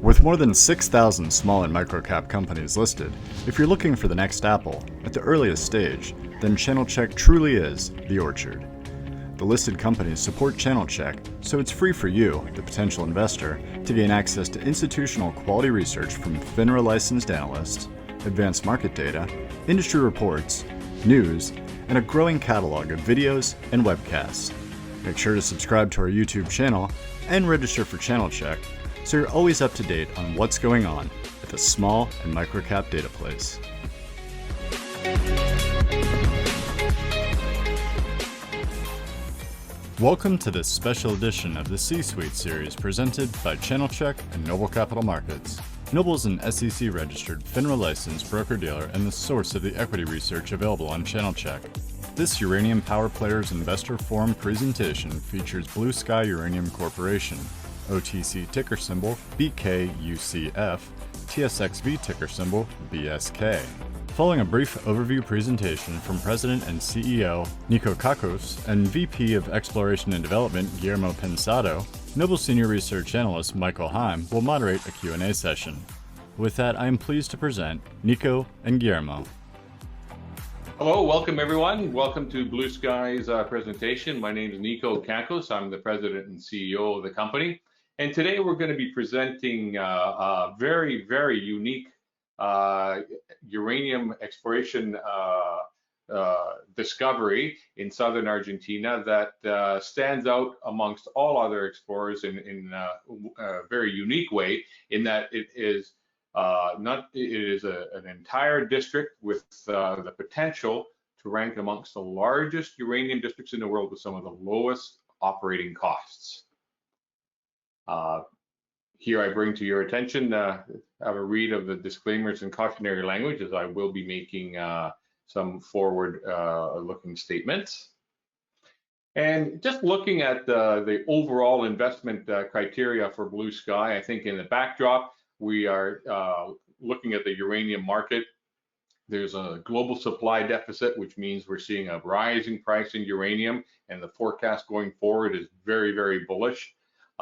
With more than 6,000 small and microcap companies listed, if you're looking for the next apple at the earliest stage, then channelchek truly is the orchard. The listed companies support channelchek, so it's free for you, the potential investor, to gain access to institutional quality research from FINRA licensed analysts, advanced market data, industry reports, news, and a growing catalog of videos and webcasts. Make sure to subscribe to our YouTube channel and register for channelchek so you're always up to date on what's going on at the small and microcap data place. Welcome to this special edition of the C-Suite series presented by channelchek and Noble Capital Markets. Noble is an SEC-registered, FINRA-licensed broker-dealer and the source of the equity research available on channelchek. This Uranium Power Players Investor Forum presentation features Blue Sky Uranium Corporation, OTC ticker symbol BKUCF, TSX.V ticker symbol BSK. Following a brief overview presentation from President and CEO Nico Kakos and VP of Exploration and Development Guillermo Pensado, Noble Senior Research Analyst Michael Heim will moderate a Q&A session. With that, I am pleased to present Nico and Guillermo. Hello, welcome everyone. Welcome to Blue Sky's presentation. My name is Nico Kakos. I'm the President and CEO of the company. And today we're going to be presenting a very, very unique uranium exploration discovery in southern Argentina that stands out amongst all other explorers in a very unique way, in that it is an entire district with the potential to rank amongst the largest uranium districts in the world with some of the lowest operating costs. Here I bring to your attention, have a read of the disclaimers and cautionary language, as I will be making some forward-looking statements. And just looking at the overall investment criteria for Blue Sky, I think in the backdrop, we are looking at the uranium market. There's a global supply deficit, which means we're seeing a rising price in uranium, and the forecast going forward is very, very bullish.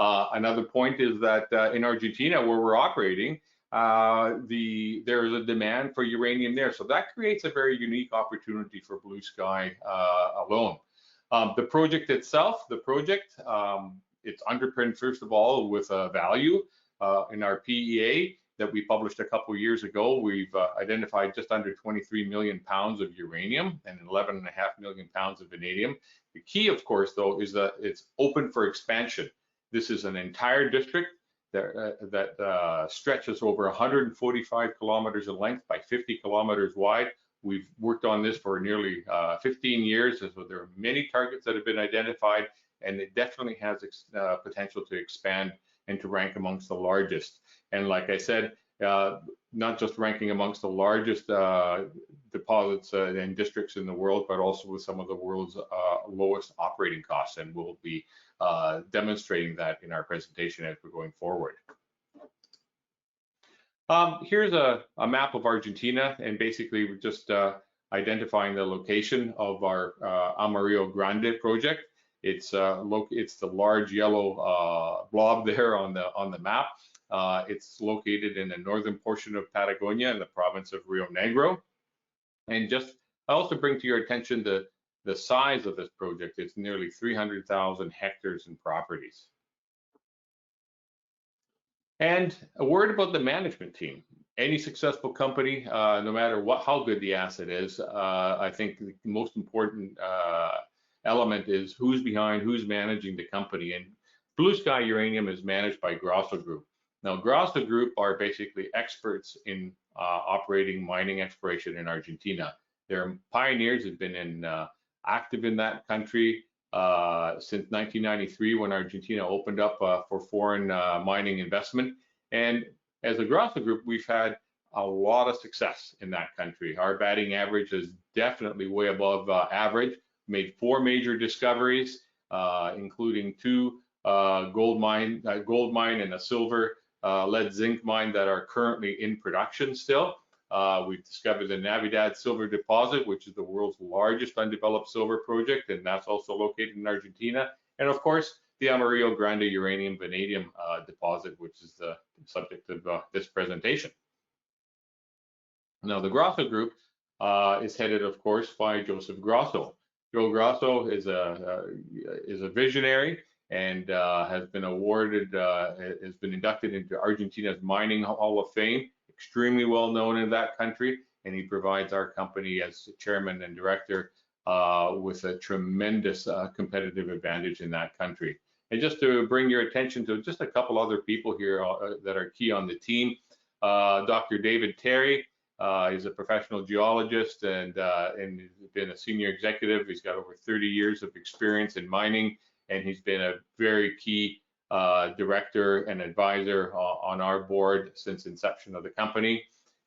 Another point is that in Argentina, where we're operating, there is a demand for uranium there. So that creates a very unique opportunity for Blue Sky alone. The project itself, it's underpinned, first of all, with a value. In our PEA that we published a couple of years ago, we've identified just under 23 million pounds of uranium and 11.5 million pounds of vanadium. The key, of course, though, is that it's open for expansion. This is an entire district that stretches over 145 kilometers in length by 50 kilometers wide. We've worked on this for nearly 15 years, so there are many targets that have been identified, and it definitely has potential to expand and to rank amongst the largest. And like I said, not just ranking amongst the largest deposits and districts in the world, but also with some of the world's lowest operating costs, and we'll be demonstrating that in our presentation as we're going forward. Here's a map of Argentina, and basically we're just identifying the location of our Amarillo Grande project. It's the large yellow blob there on the map. It's located in the northern portion of Patagonia in the province of Rio Negro. And I also bring to your attention the size of this project. It's nearly 300,000 hectares in properties. And a word about the management team. Any successful company, no matter how good the asset is, I think the most important element is who's behind, who's managing the company. And Blue Sky Uranium is managed by Grosso Group. Now, Grosso Group are basically experts in operating mining exploration in Argentina. They're pioneers, have been active in that country since 1993, when Argentina opened up for foreign mining investment. And as a Grosso Group, we've had a lot of success in that country. Our batting average is definitely way above average. Made 4 major discoveries, including 2 gold mine and a silver lead zinc mine that are currently in production still. We've discovered the Navidad silver deposit, which is the world's largest undeveloped silver project, and that's also located in Argentina. And of course, the Amarillo Grande uranium-vanadium deposit, which is the subject of this presentation. Now, the Grosso Group is headed, of course, by Joseph Grosso. Joe Grosso is a visionary and has been inducted into Argentina's Mining Hall of Fame, extremely well known in that country, and he provides our company as chairman and director with a tremendous competitive advantage in that country. And just to bring your attention to just a couple other people here that are key on the team, Dr. David Terry. He's a professional geologist and he's been a senior executive. He's got over 30 years of experience in mining, and he's been a very key director and advisor on our board since inception of the company.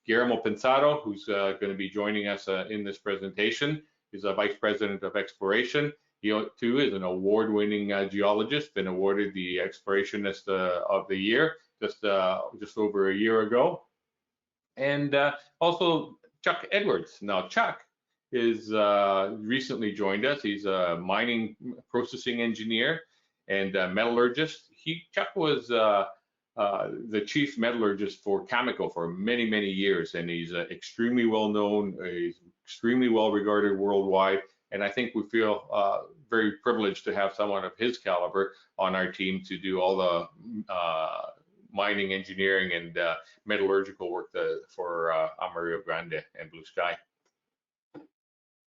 Guillermo Pensado, who's going to be joining us in this presentation, is a vice president of exploration. He too is an award-winning geologist, been awarded the Explorationist of the Year just over a year ago. And also Chuck Edwards. Now Chuck is recently joined us. He's a mining processing engineer and metallurgist. Chuck was the chief metallurgist for Cameco for many, many years, and he's extremely well known. He's extremely well regarded worldwide, and I think we feel very privileged to have someone of his caliber on our team to do all the mining, engineering, and metallurgical work for Amarillo Grande and Blue Sky.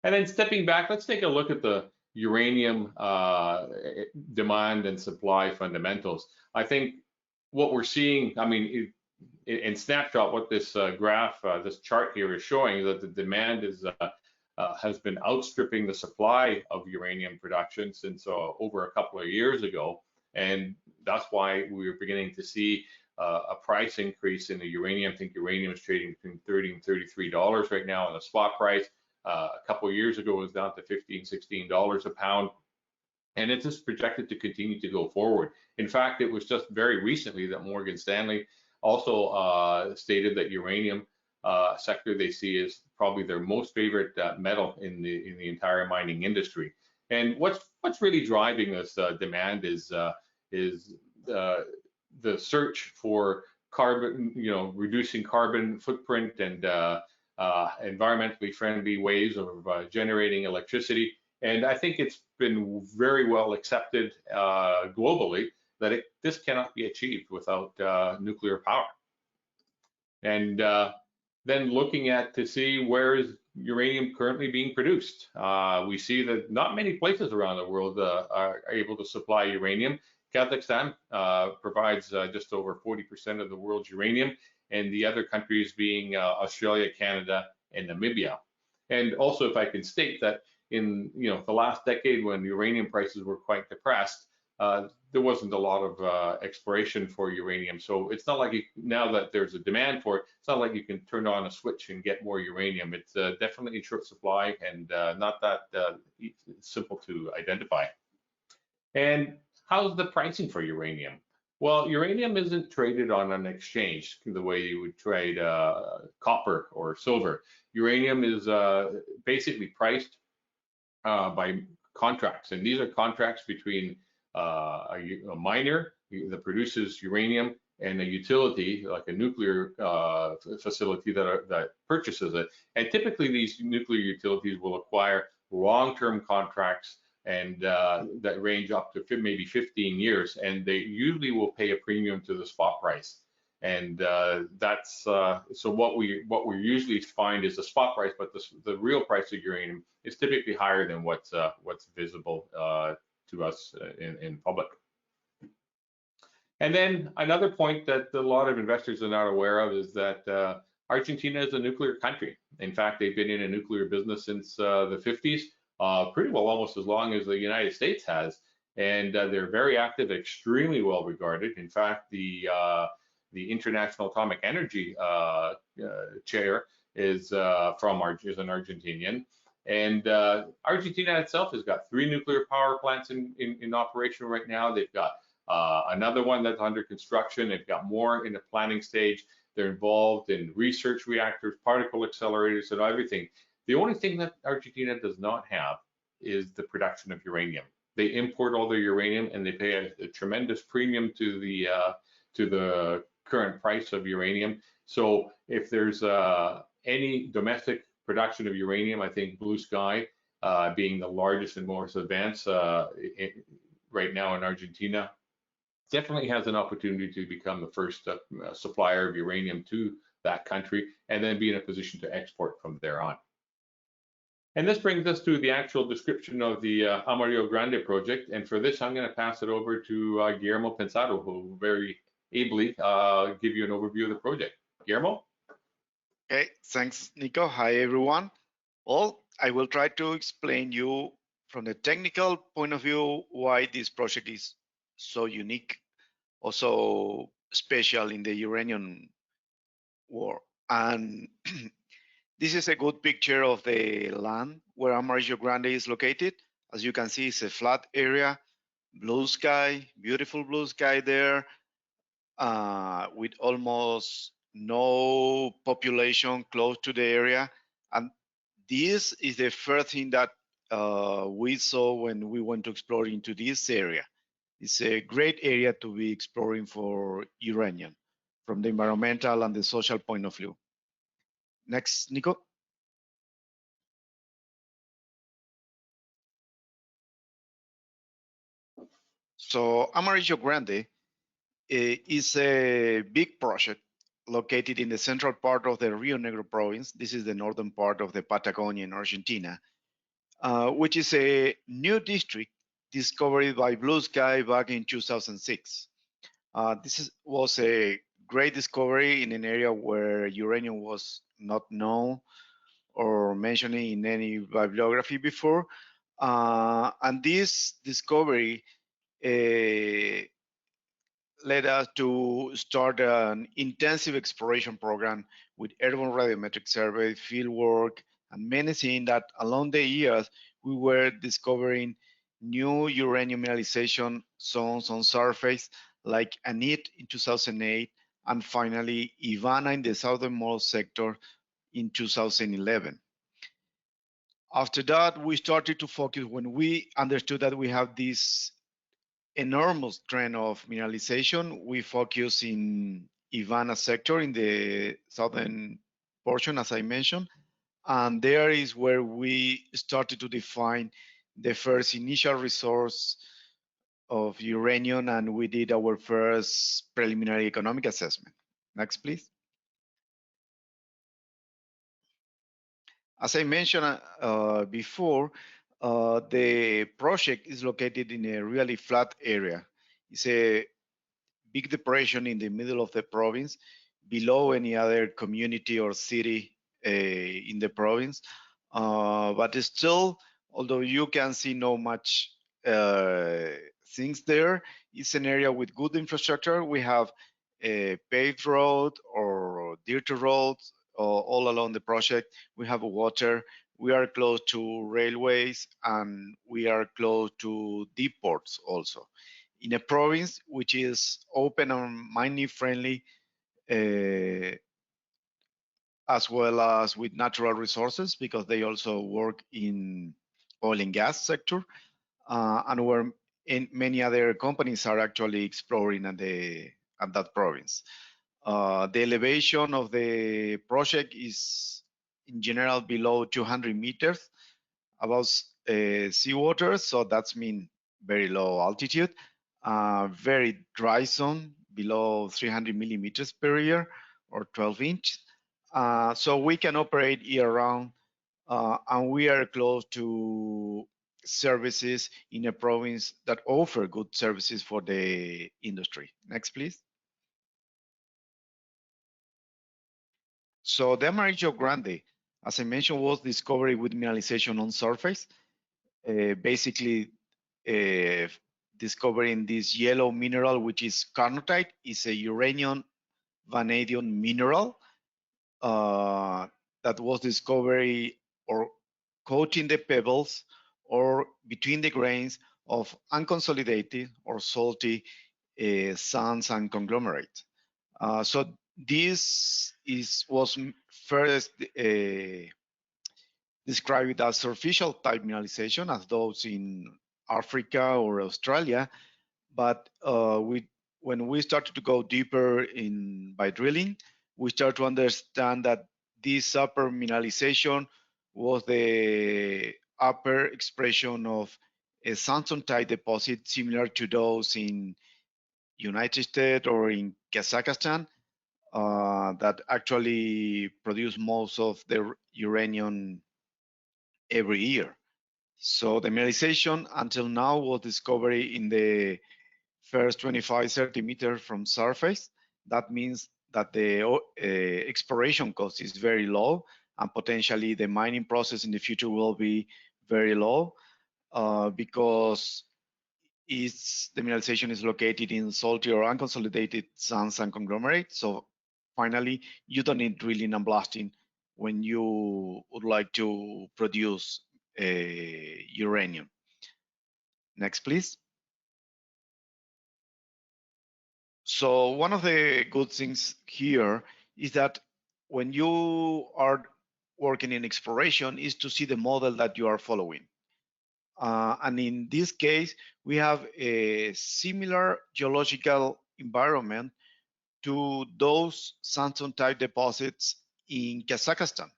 And then stepping back, let's take a look at the uranium demand and supply fundamentals. I think what we're seeing, I mean, in snapshot, what this graph, this chart here is showing that the demand has been outstripping the supply of uranium production since over a couple of years ago. And that's why we're beginning to see a price increase in the uranium. I think uranium is trading between $30 and $33 right now on the spot price. A couple of years ago, it was down to $15, $16 a pound. And it is projected to continue to go forward. In fact, it was just very recently that Morgan Stanley also stated that uranium sector they see is probably their most favorite metal in the entire mining industry. And what's really driving this demand is the search for carbon, reducing carbon footprint and environmentally friendly ways of generating electricity. And I think it's been very well accepted globally that this cannot be achieved without nuclear power. And then looking to see where is uranium currently being produced. We see that not many places around the world are able to supply uranium. Kazakhstan provides just over 40% of the world's uranium, and the other countries being Australia, Canada, and Namibia. And also, if I can state that in the last decade, when uranium prices were quite depressed, there wasn't a lot of exploration for uranium. So it's not like now that there's a demand for it, it's not like you can turn on a switch and get more uranium. It's definitely in short supply and not that simple to identify. And how's the pricing for uranium? Well, uranium isn't traded on an exchange the way you would trade copper or silver. Uranium is basically priced by contracts, and these are contracts between a miner that produces uranium and a utility like a nuclear facility that purchases it. And typically these nuclear utilities will acquire long-term contracts and that range up to maybe 15 years, and they usually will pay a premium to the spot price. And that's so what we usually find is the spot price, but the real price of uranium is typically higher than what's visible to us in public. And then another point that a lot of investors are not aware of is that Argentina is a nuclear country. In fact, they've been in a nuclear business since the 50s. Pretty well almost as long as the United States has, and they're very active, extremely well regarded. In fact, the International Atomic Energy chair is an Argentinian, and Argentina itself has got 3 nuclear power plants in operation right now. They've got another one that's under construction. They've got more in the planning stage. They're involved in research reactors, particle accelerators, and everything. The only thing that Argentina does not have is the production of uranium. They import all their uranium and they pay a tremendous premium to the current price of uranium. So if there's any domestic production of uranium, I think Blue Sky, being the largest and most advanced right now in Argentina, definitely has an opportunity to become the first supplier of uranium to that country, and then be in a position to export from there on. And this brings us to the actual description of the Amarillo Grande project. And for this, I'm going to pass it over to Guillermo Pensado, who will very ably give you an overview of the project. Guillermo? Okay, thanks, Nico. Hi, everyone. Well, I will try to explain you from the technical point of view why this project is so unique, also special in the uranium war. And this is a good picture of the land where Amarillo Grande is located. As you can see, it's a flat area, blue sky, beautiful blue sky there, with almost no population close to the area. And this is the first thing that we saw when we went to explore into this area. It's a great area to be exploring for uranium from the environmental and the social point of view. Next, Nico. So Amarillo Grande is a big project located in the central part of the Rio Negro province. This is the northern part of the Patagonia in Argentina, which is a new district discovered by Blue Sky back in 2006. This was a great discovery in an area where uranium was not known or mentioned in any bibliography before. And this discovery led us to start an intensive exploration program with airborne radiometric survey, field work, and many things that along the years we were discovering new uranium mineralization zones on surface, like Anit in 2008, and finally Ivana in the southernmost sector in 2011. After that, we started to focus when we understood that we have this enormous trend of mineralization. We focus in Ivana sector in the southern portion, as I mentioned, and there is where we started to define the first initial resource of uranium, and we did our first preliminary economic assessment. Next, please. As I mentioned before, the project is located in a really flat area. It's a big depression in the middle of the province, below any other community or city in the province. But still, although you can see no much things there, it's an area with good infrastructure. We have a paved road or dirt roads all along the project. We have water. We are close to railways, and we are close to deep ports also. In a province which is open and mining friendly, as well as with natural resources, because they also work in oil and gas sector, and where many other companies are actually exploring at that province. The elevation of the project is in general below 200 meters above seawater, so that's mean very low altitude. Very dry zone, below 300 millimeters per year or 12 inch. So we can operate year round, and we are close to services in a province that offer good services for the industry. Next, please. So the Amarillo Grande, as I mentioned, was discovered with mineralization on surface. Basically, discovering this yellow mineral, which is carnotite, is a uranium-vanadium mineral that was discovered or coating the pebbles or between the grains of unconsolidated or salty sands and conglomerates. So this was first described as superficial type mineralization, as those in Africa or Australia. But when we started to go deeper by drilling, we start to understand that this upper mineralization was the upper expression of a sandstone-type deposit similar to those in United States or in Kazakhstan that actually produce most of the uranium every year. So the mineralization until now was discovered in the first 25, 30 meters from surface. That means that the exploration cost is very low, and potentially the mining process in the future will be very low because the mineralization is located in salty or unconsolidated sands and conglomerates. So finally, you don't need drilling and blasting when you would like to produce uranium. Next, please. So one of the good things here is that when you are working in exploration is to see the model that you are following. And in this case, we have a similar geological environment to those sandstone-type deposits in Kazakhstan.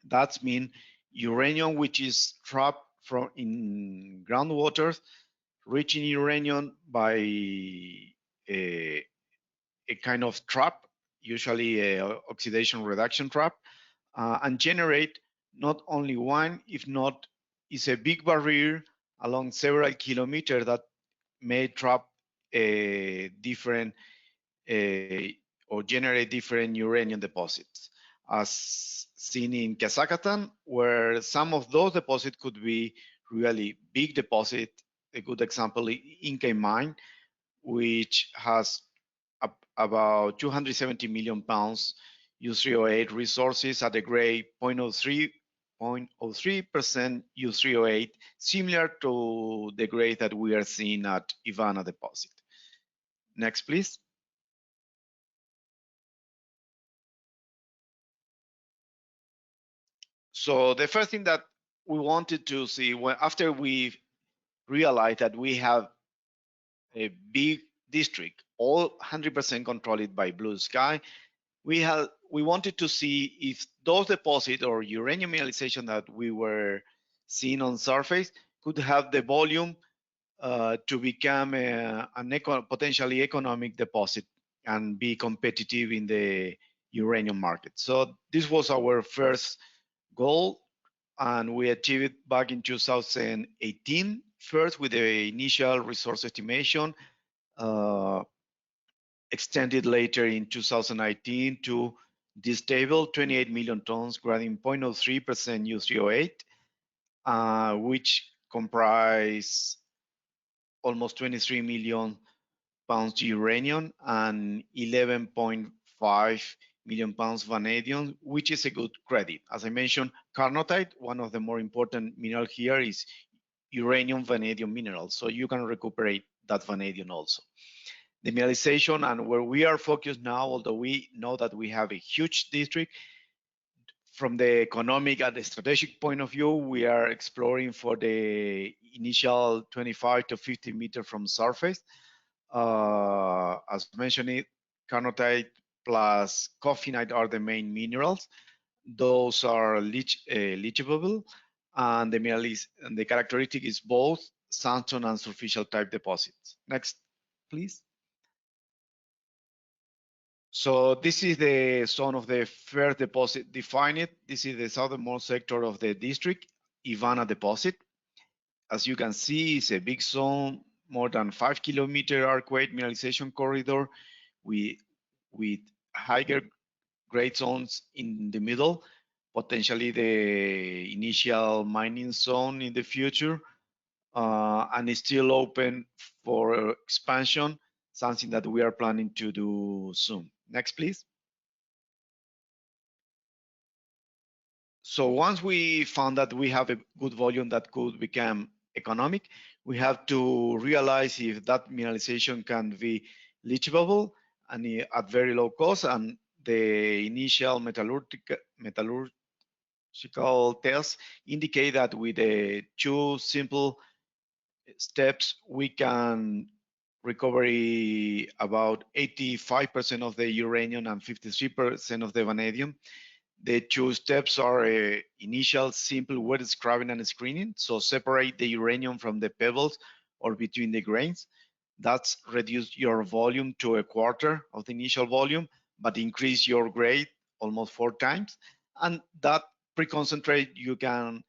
That means uranium which is trapped in groundwater, reaching uranium by a kind of trap, usually a oxidation reduction trap, and generate not only one, if not, is a big barrier along several kilometers that may trap different or generate different uranium deposits, as seen in Kazakhstan, where some of those deposits could be really big deposit. A good example, Inca mine, which has about 270 million pounds U3O8 resources at a grade 0.03% U3O8, similar to the grade that we are seeing at Ivana deposit. Next, please. So the first thing that we wanted to see, after we realized that we have a big district, all 100% controlled by Blue Sky, we wanted to see if those deposits or uranium mineralization that we were seeing on surface could have the volume to become a potentially economic deposit and be competitive in the uranium market. So this was our first goal, and we achieved it back in 2018, first with the initial resource estimation, extended later in 2019 to this table, 28 million tons, grading 0.03% U3O8, which comprise almost 23 million pounds uranium and 11.5 million pounds vanadium, which is a good credit. As I mentioned, carnotite, one of the more important minerals here, is uranium-vanadium mineral, so you can recuperate that vanadium also. The mineralization and where we are focused now, although we know that we have a huge district, from the economic and the strategic point of view, we are exploring for the initial 25 to 50 meters from surface. As mentioned, carnotite plus coffinite are the main minerals. Those are leachable, and the characteristic is both sandstone and superficial type deposits. Next, please. So this is the zone of the first deposit defined. This is the southernmost sector of the district, Ivana deposit. As you can see, it's a big zone, more than 5 kilometer arcuate mineralization corridor with higher grade zones in the middle, potentially the initial mining zone in the future, and it's still open for expansion, something that we are planning to do soon. Next, please. So once we found that we have a good volume that could become economic, we have to realize if that mineralization can be leachable and at very low cost, and the initial metallurgical tests indicate that with two simple steps, we can recover about 85% of the uranium and 53% of the vanadium. The two steps are initial simple wet scrubbing and screening. So separate the uranium from the pebbles or between the grains. That's reduce your volume to a quarter of the initial volume, but increase your grade almost 4 times. And that pre-concentrate you can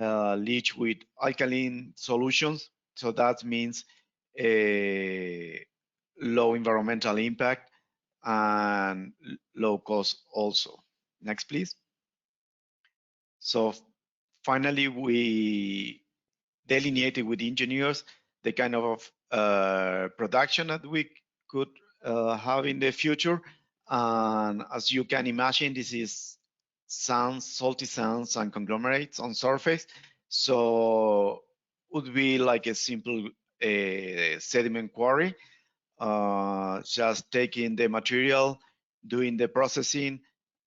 leach with alkaline solutions. So that means a low environmental impact and low cost also. Next, please. So finally, we delineated with engineers the kind of production that we could have in the future. And as you can imagine, this is sands, salty sands and conglomerates on surface. So would be like a simple sediment quarry, just taking the material, doing the processing,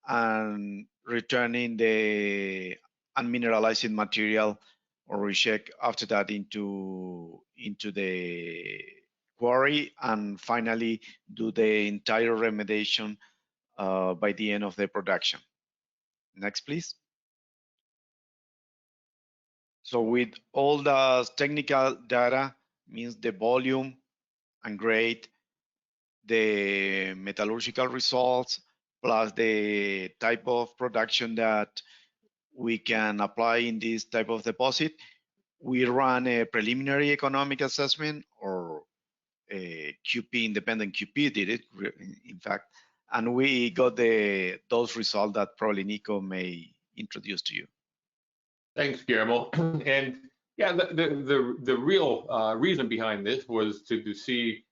and returning the unmineralized material or recheck after that into the quarry, and finally do the entire remediation by the end of the production. Next, please. So with all the technical data, means the volume and grade, the metallurgical results, plus the type of production that we can apply in this type of deposit, we run a preliminary economic assessment, or a QP, independent QP did it, in fact, and we got those results that probably Nico may introduce to you. Thanks, Guillermo. And yeah, the real reason behind this was to see,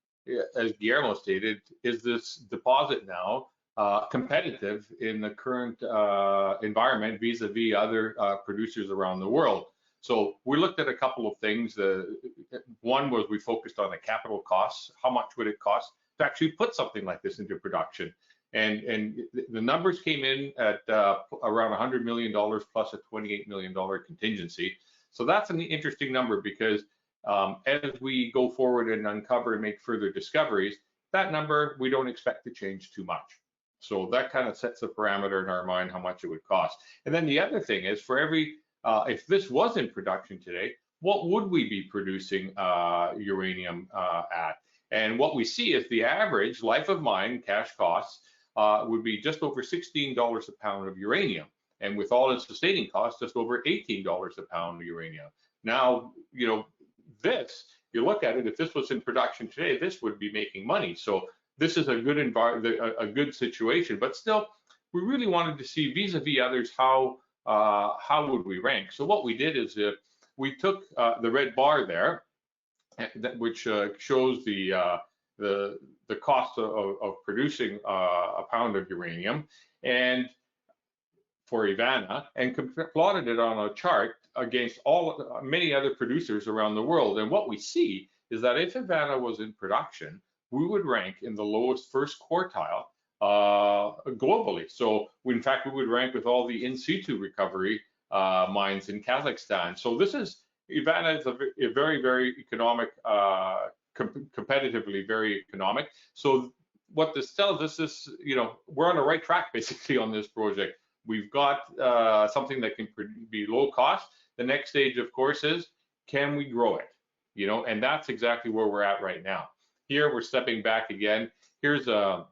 as Guillermo stated, is this deposit now competitive in the current environment vis-a-vis other producers around the world. So we looked at a couple of things. One was we focused on the capital costs. How much would it cost to actually put something like this into production? And the numbers came in at around $100 million plus a $28 million contingency. So that's an interesting number, because as we go forward and uncover and make further discoveries, that number we don't expect to change too much. So that kind of sets a parameter in our mind how much it would cost. And then the other thing is, for every, if this was in production today, what would we be producing uranium at? And what we see is the average life of mine cash costs would be just over $16 a pound of uranium. And with all its sustaining costs, just over $18 a pound of uranium. Now, you know, this, you look at it, if this was in production today, this would be making money. So this is a good environment, a good situation, but still, we really wanted to see vis-a-vis others, how would we rank? So what we did is we took the red bar there, which shows the cost of producing a pound of uranium, and for Ivana, and plotted it on a chart against many other producers around the world. And what we see is that if Ivana was in production, we would rank in the lowest first quartile globally. So in fact, we would rank with all the in situ recovery mines in Kazakhstan. So this is, Ivana is a very, very economic, competitively very economic. So what this tells us is, you know, we're on the right track basically on this project. We've got something that can be low cost. The next stage, of course, is, can we grow it? You know, and that's exactly where we're at right now. Here, we're stepping back again. Here's a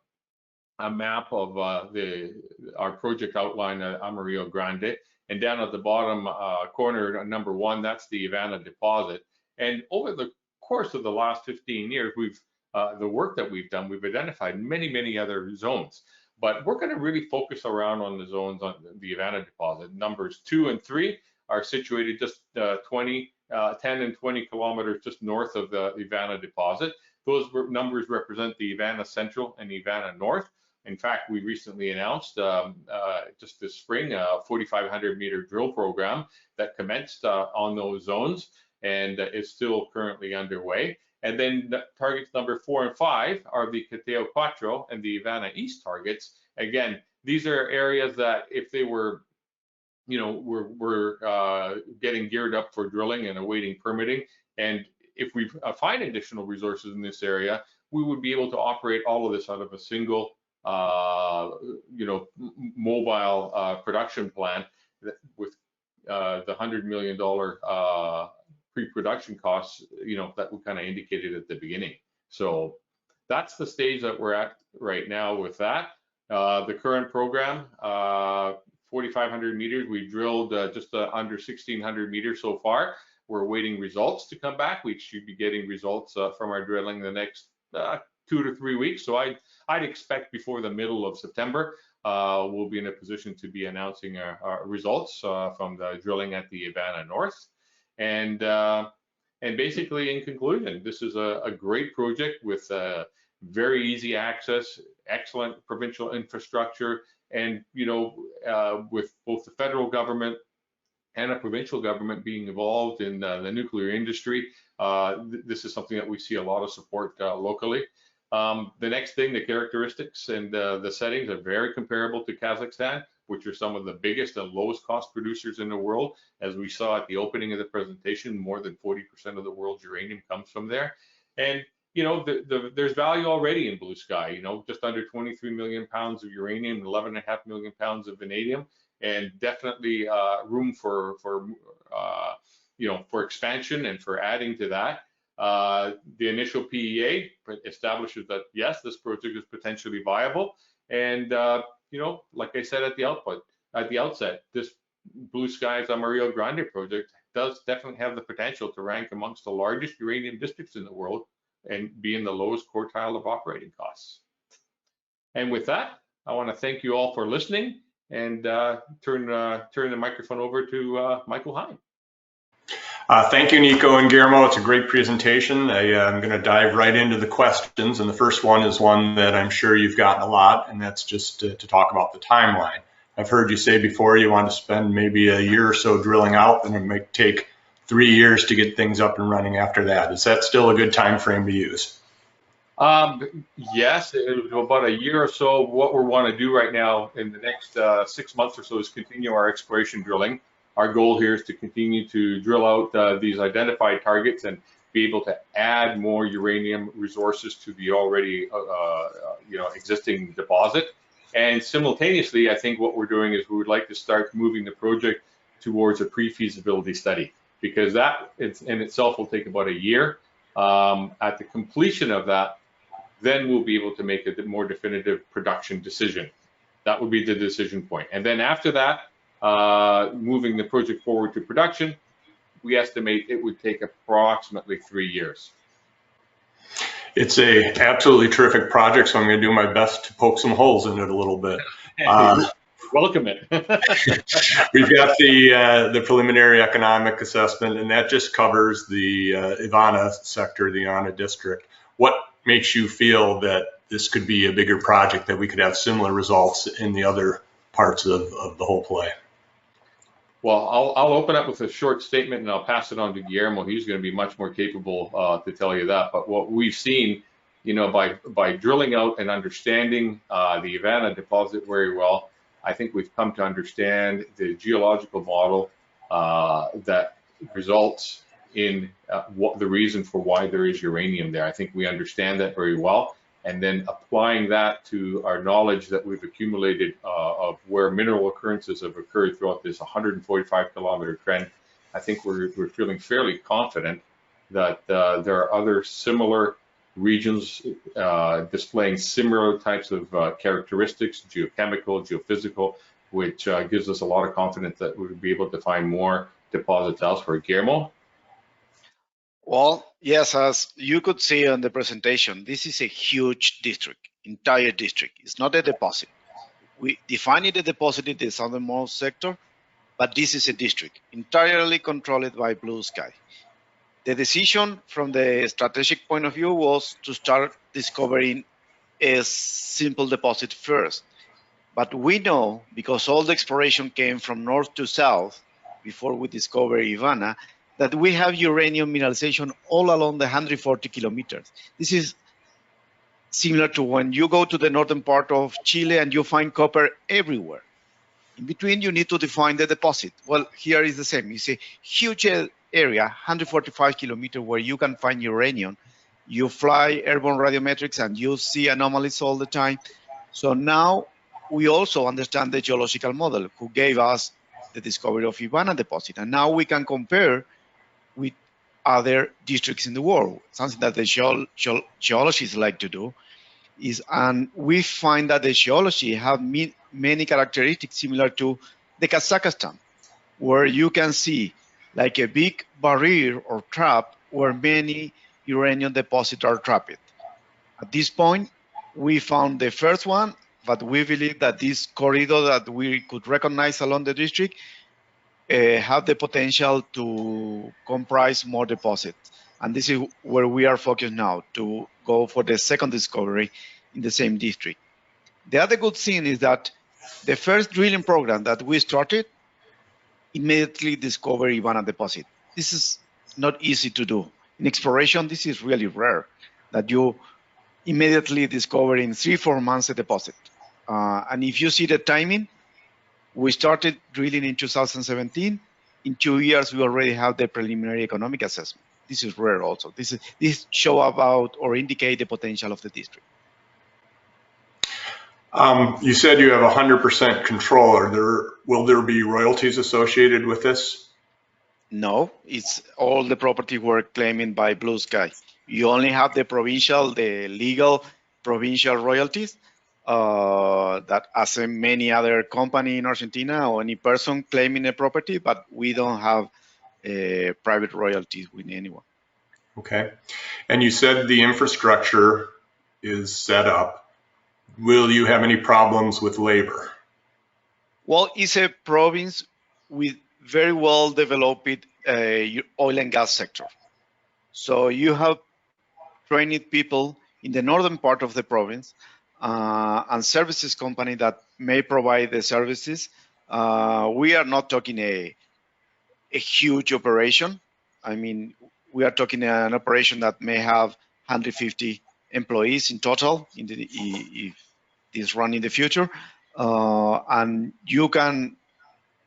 map of our project outline at Amarillo Grande. And down at the bottom corner, number 1, that's the Ivana deposit. And over the course of the last 15 years, the work that we've done, we've identified many, many other zones. But we're going to really focus around on the zones on the Ivana deposit. Numbers 2 and 3 are situated just 10 and 20 kilometers just north of the Ivana deposit. Those numbers represent the Ivana Central and Ivana North. In fact, we recently announced just this spring a 4,500 meter drill program that commenced on those zones, and is still currently underway. And then targets number 4 and 5 are the Cateo Cuatro and the Ivana East targets. Again, these are areas that if they were, you know, we're getting geared up for drilling and awaiting permitting, And if we find additional resources in this area, we would be able to operate all of this out of a single, mobile production plant with the $100 million pre-production costs, that we kind of indicated at the beginning. So that's the stage that we're at right now with that. The current program, 4,500 meters, we drilled just under 1,600 meters so far. We're awaiting results to come back. We should be getting results from our drilling the next 2 to 3 weeks. So I'd expect before the middle of September, we'll be in a position to be announcing our results from the drilling at the Ivana North. And basically, in conclusion, this is a great project with very easy access, excellent provincial infrastructure, and with both the federal government and a provincial government being involved in the nuclear industry, this is something that we see a lot of support locally. The next thing, the characteristics and the settings are very comparable to Kazakhstan, which are some of the biggest and lowest cost producers in the world. As we saw at the opening of the presentation, more than 40% of the world's uranium comes from there. And there's value already in Blue Sky, just under 23 million pounds of uranium, 11.5 million pounds of vanadium, and definitely room for expansion and for adding to that. The initial PEA establishes that, yes, this project is potentially viable. And, like I said at the outset, this Blue Sky's Amarillo Grande project does definitely have the potential to rank amongst the largest uranium districts in the world and be in the lowest quartile of operating costs. And with that, I want to thank you all for listening and turn the microphone over to Michael Hine. Thank you, Nico and Guillermo. It's a great presentation. I'm going to dive right into the questions, and the first one is one that I'm sure you've gotten a lot, and that's just to talk about the timeline. I've heard you say before you want to spend maybe a year or so drilling out, and it might take 3 years to get things up and running after that. Is that still a good time frame to use? Yes, about a year or so. What we want to do right now in the next 6 months or so is continue our exploration drilling. Our goal here is to continue to drill out these identified targets and be able to add more uranium resources to the already existing deposit. And simultaneously, I think what we're doing is we would like to start moving the project towards a pre-feasibility study, because that in itself will take about a year. At the completion of that, then we'll be able to make a more definitive production decision. That would be the decision point. And then after that, moving the project forward to production, we estimate it would take approximately 3 years. It's a absolutely terrific project, so I'm going to do my best to poke some holes in it a little bit. Welcome it. We've got the preliminary economic assessment, and that just covers the Ivana sector, the Ivana district. What makes you feel that this could be a bigger project, that we could have similar results in the other parts of the whole play? Well, I'll open up with a short statement and I'll pass it on to Guillermo. He's going to be much more capable to tell you that. But what we've seen, by drilling out and understanding the Ivana deposit very well, I think we've come to understand the geological model that results in what the reason for why there is uranium there. I think we understand that very well. And then applying that to our knowledge that we've accumulated of where mineral occurrences have occurred throughout this 145-kilometer trend, I think we're feeling fairly confident that there are other similar regions displaying similar types of characteristics, geochemical, geophysical, which gives us a lot of confidence that we'll be able to find more deposits elsewhere. Guillermo? Well, yes, as you could see on the presentation, this is a huge district, entire district. It's not a deposit. We define it a deposit in the southernmost sector, but this is a district entirely controlled by Blue Sky. The decision from the strategic point of view was to start discovering a simple deposit first. But we know, because all the exploration came from north to south before we discovered Ivana, that we have uranium mineralization all along the 140 kilometers. This is similar to when you go to the northern part of Chile and you find copper everywhere. In between, you need to define the deposit. Well, here is the same. You see huge area, 145 kilometers, where you can find uranium. You fly airborne radiometrics and you see anomalies all the time. So now we also understand the geological model who gave us the discovery of Ivana deposit. And now we can compare with other districts in the world, something that the geologists like to do. And we find that the geology have many characteristics similar to the Kazakhstan, where you can see like a big barrier or trap where many uranium deposits are trapped. At this point, we found the first one, but we believe that this corridor that we could recognize along the district have the potential to comprise more deposits. And this is where we are focused now, to go for the second discovery in the same district. The other good thing is that the first drilling program that we started immediately discovered Ivana deposit. This is not easy to do. In exploration, this is really rare, that you immediately discover in 3-4 months a deposit. And if you see the timing, we started drilling in 2017. In 2 years, we already have the preliminary economic assessment. This is rare also. This show about or indicate the potential of the district. You said you have 100% control. Will there be royalties associated with this? No, it's all the property we're claiming by Blue Sky. You only have the legal provincial royalties that as in many other company in Argentina or any person claiming a property, but we don't have private royalties with anyone. Okay. And you said the infrastructure is set up. Will you have any problems with labor? Well, it's a province with very well developed oil and gas sector. So you have trained people in the northern part of the province and services company that may provide the services. We are not talking a huge operation. I mean, we are talking an operation that may have 150 employees in total if this run in the future. And you can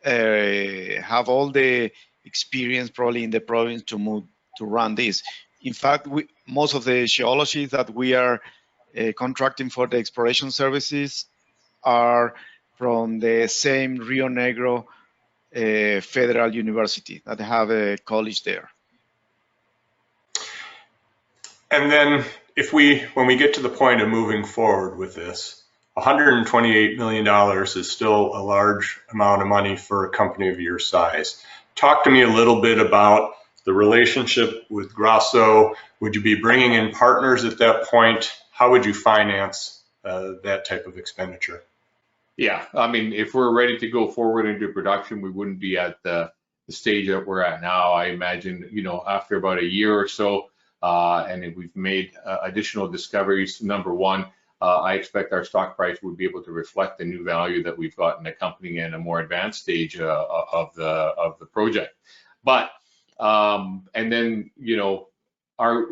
have all the experience probably in the province to run this. In fact, most of the geologists that we are contracting for the exploration services are from the same Rio Negro Federal University that have a college there. And then when we get to the point of moving forward with this, $128 million is still a large amount of money for a company of your size. Talk to me a little bit about the relationship with Grasso. Would you be bringing in partners at that point? How would you finance that type of expenditure? Yeah, I mean, if we're ready to go forward into production, we wouldn't be at the stage that we're at now. I imagine, after about a year or so, and if we've made additional discoveries, number one, I expect our stock price would be able to reflect the new value that we've got in the company in a more advanced stage of the project. But and then our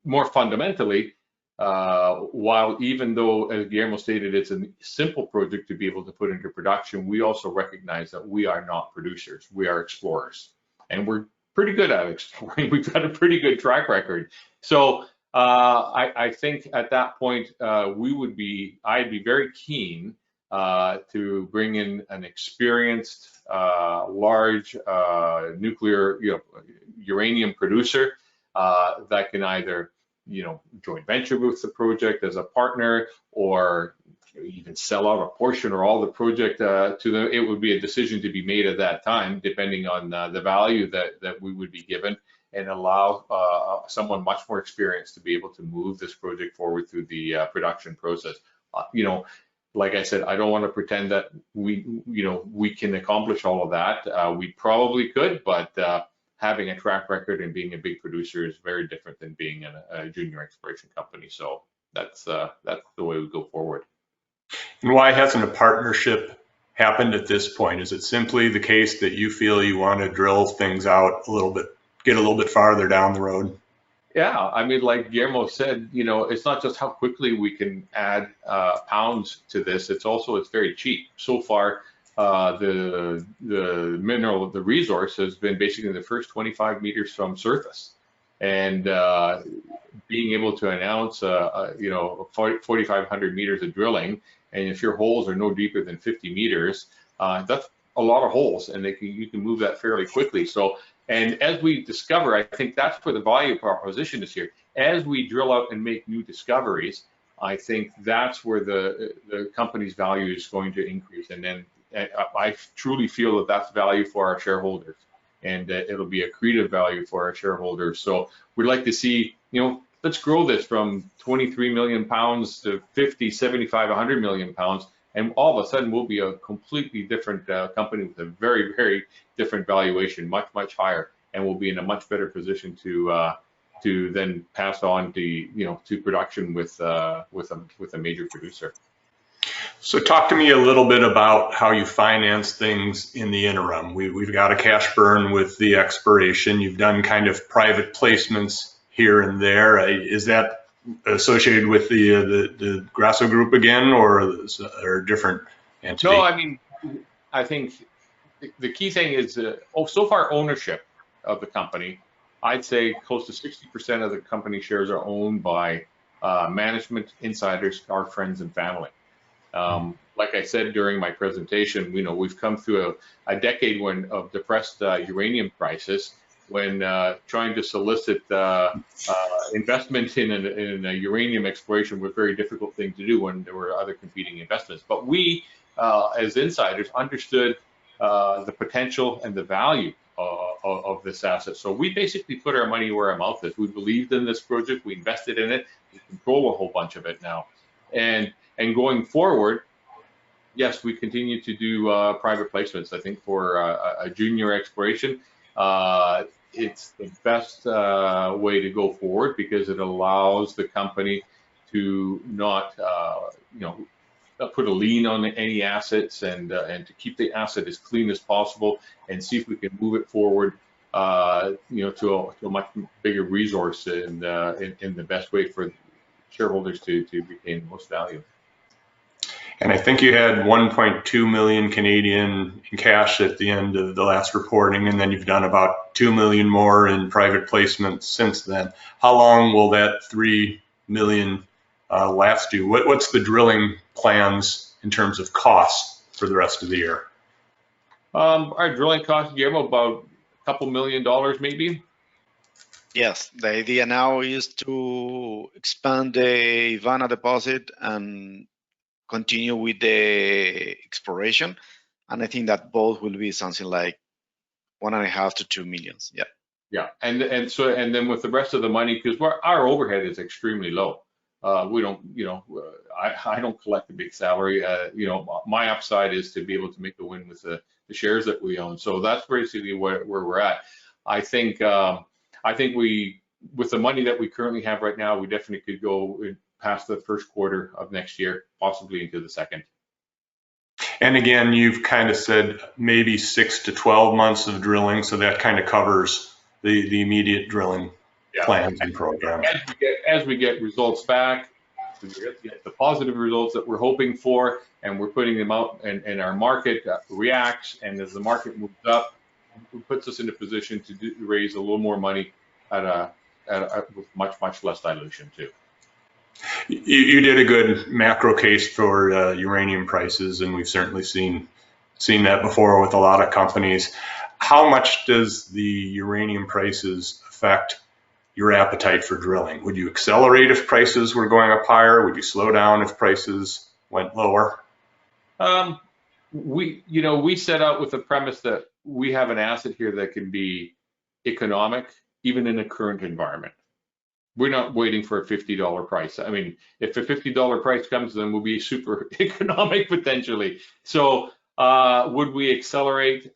more fundamentally, while even though, as Guillermo stated, it's a simple project to be able to put into production, we also recognize that we are not producers, we are explorers, and we're pretty good at exploring. We've got a pretty good track record. So I think at that point I'd be very keen to bring in an experienced large nuclear uranium producer that can either joint venture with the project as a partner, or even sell out a portion or all the project to them. It would be a decision to be made at that time, depending on the value that we would be given, and allow someone much more experienced to be able to move this project forward through the production process. Like I said, I don't want to pretend that we can accomplish all of that. We probably could, but having a track record and being a big producer is very different than being a junior exploration company. So that's the way we go forward. And why hasn't a partnership happened at this point? Is it simply the case that you feel you want to drill things out a little bit, get a little bit farther down the road? Yeah, I mean, like Guillermo said, it's not just how quickly we can add pounds to this. It's very cheap. So far, the mineral, the resource has been basically the first 25 meters from surface, and being able to announce, 4,500 meters of drilling, and if your holes are no deeper than 50 meters, that's a lot of holes, and you can move that fairly quickly. So, and as we discover, I think that's where the value proposition is here. As we drill out and make new discoveries, I think that's where the company's value is going to increase, and then I truly feel that that's value for our shareholders, and it'll be accretive value for our shareholders. So we'd like to see, let's grow this from 23 million pounds to 50, 75, 100 million pounds, and all of a sudden we'll be a completely different company with a very, very different valuation, much, much higher, and we'll be in a much better position to then pass on to production with a major producer. So talk to me a little bit about how you finance things in the interim. We've got a cash burn with the expiration. You've done kind of private placements here and there. Is that associated with the Grasso Group again, or a different entity? No, I mean, I think the key thing is, so far ownership of the company, I'd say close to 60% of the company shares are owned by management, insiders, our friends and family. Like I said during my presentation, we've come through a decade of depressed uranium prices, when trying to solicit investment in a uranium exploration was a very difficult thing to do when there were other competing investments. But we, as insiders, understood the potential and the value of this asset. So we basically put our money where our mouth is. We believed in this project, we invested in it, we control a whole bunch of it now. And going forward, yes, we continue to do private placements. I think for a junior exploration, it's the best way to go forward, because it allows the company to not, put a lien on any assets, and to keep the asset as clean as possible, and see if we can move it forward, to a much bigger resource in the best way for shareholders to retain the most value. And I think you had 1.2 million Canadian in cash at the end of the last reporting, and then you've done about 2 million more in private placements since then. How long will that 3 million last you? What's the drilling plans in terms of costs for the rest of the year? Our drilling costs, Guillermo, about a couple $1 million maybe. Yes, the idea now is to expand the Ivana deposit and continue with the exploration, and I think that both will be something like 1.5 to 2 million. Yeah, and then with the rest of the money, because our overhead is extremely low. We don't, I don't collect a big salary. My upside is to be able to make the win with the shares that we own. So that's basically where we're at. I think we, with the money that we currently have right now, we definitely could go past the first quarter of next year, possibly into the second. And again, you've kind of said maybe 6 to 12 months of drilling, so that kind of covers the immediate drilling plans and programs. As we get results back, we get the positive results that we're hoping for, and we're putting them out, and our market reacts, and as the market moves up, it puts us in a position to raise a little more money with much less dilution too. You did a good macro case for uranium prices, and we've certainly seen that before with a lot of companies. How much does the uranium prices affect your appetite for drilling? Would you accelerate if prices were going up higher? Would you slow down if prices went lower? We set out with the premise that we have an asset here that can be economic even in a current environment. We're not waiting for a $50 price. I mean, if a $50 price comes, then we'll be super economic potentially. So would we accelerate?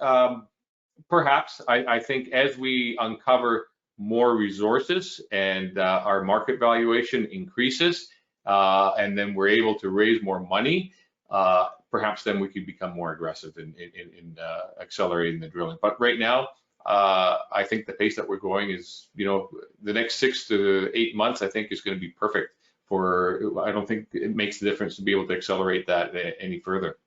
Perhaps. I think as we uncover more resources and our market valuation increases, and then we're able to raise more money, perhaps then we could become more aggressive in accelerating the drilling. But right now, I think the pace that we're going is, the next 6 to 8 months, I think is going to be perfect I don't think it makes a difference to be able to accelerate that any further.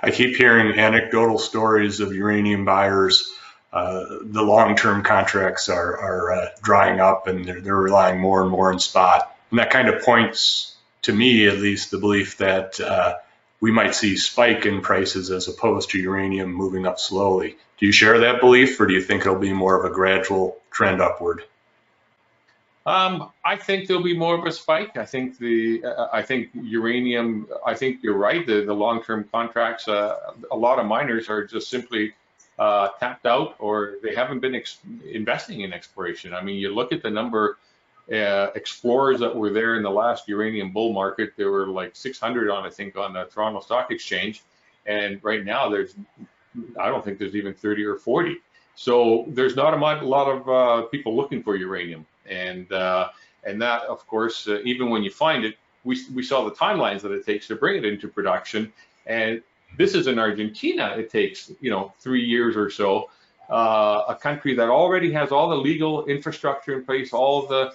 I keep hearing anecdotal stories of uranium buyers. The long-term contracts are drying up, and they're relying more and more on spot. And that kind of points, to me at least, the belief that we might see a spike in prices as opposed to uranium moving up slowly. Do you share that belief, or do you think it'll be more of a gradual trend upward? I think there'll be more of a spike. I think uranium. I think you're right. The long-term contracts. A lot of miners are just simply tapped out, or they haven't been investing in exploration. I mean, you look at the number explorers that were there in the last uranium bull market. There were like 600 on, I think, on the Toronto Stock Exchange, and right now I don't think there's even 30 or 40. So there's not a lot of people looking for uranium, and that, of course, even when you find it, we saw the timelines that it takes to bring it into production, and this is in Argentina. It takes 3 years or so. A country that already has all the legal infrastructure in place, all the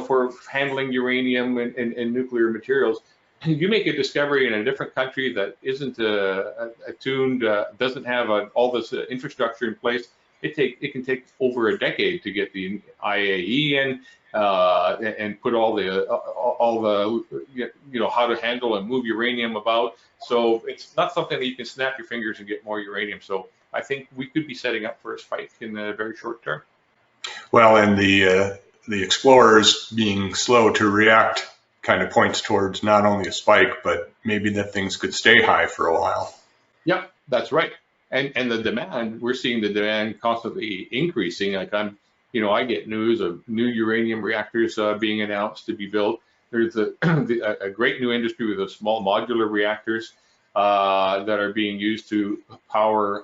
for handling uranium and nuclear materials. You make a discovery in a different country that isn't attuned, doesn't have all this infrastructure in place. It can take over a decade to get the IAE in and put all the how to handle and move uranium about. So it's not something that you can snap your fingers and get more uranium. So I think we could be setting up for a spike in the very short term. Well, and the explorers being slow to react kind of points towards not only a spike, but maybe that things could stay high for a while. Yeah, that's right. And the demand, we're seeing the demand constantly increasing. Like I get news of new uranium reactors being announced to be built. There's a great new industry with the small modular reactors that are being used to power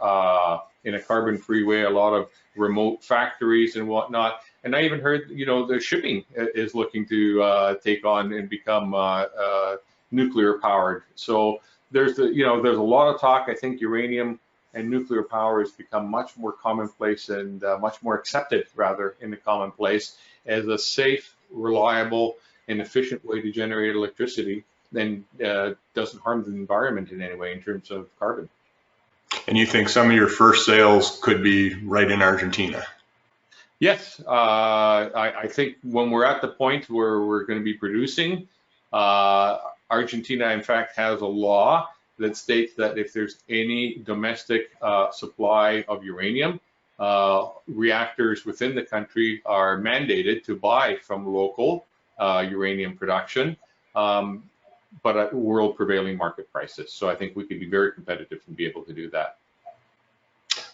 in a carbon-free way a lot of remote factories and whatnot. And I even heard, the shipping is looking to take on and become nuclear powered. So there's a lot of talk. I think uranium and nuclear power has become much more commonplace and much more accepted, rather, in the commonplace as a safe, reliable, and efficient way to generate electricity, then doesn't harm the environment in any way in terms of carbon. And you think some of your first sales could be right in Argentina? Yes, I think when we're at the point where we're going to be producing, Argentina, in fact, has a law that states that if there's any domestic supply of uranium, reactors within the country are mandated to buy from local uranium production, but at world prevailing market prices. So I think we could be very competitive and be able to do that.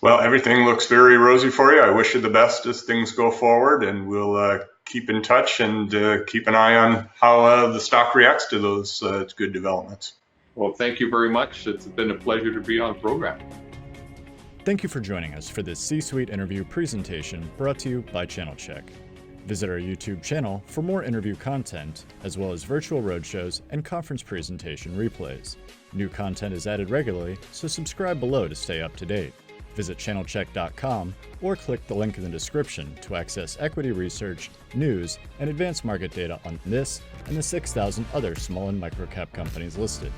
Well, everything looks very rosy for you. I wish you the best as things go forward, and we'll keep in touch and keep an eye on how the stock reacts to those good developments. Well, thank you very much. It's been a pleasure to be on the program. Thank you for joining us for this C-Suite interview presentation brought to you by ChannelChek. Visit our YouTube channel for more interview content, as well as virtual roadshows and conference presentation replays. New content is added regularly, so subscribe below to stay up to date. Visit channelchek.com or click the link in the description to access equity research, news, and advanced market data on this and the 6,000 other small and micro-cap companies listed.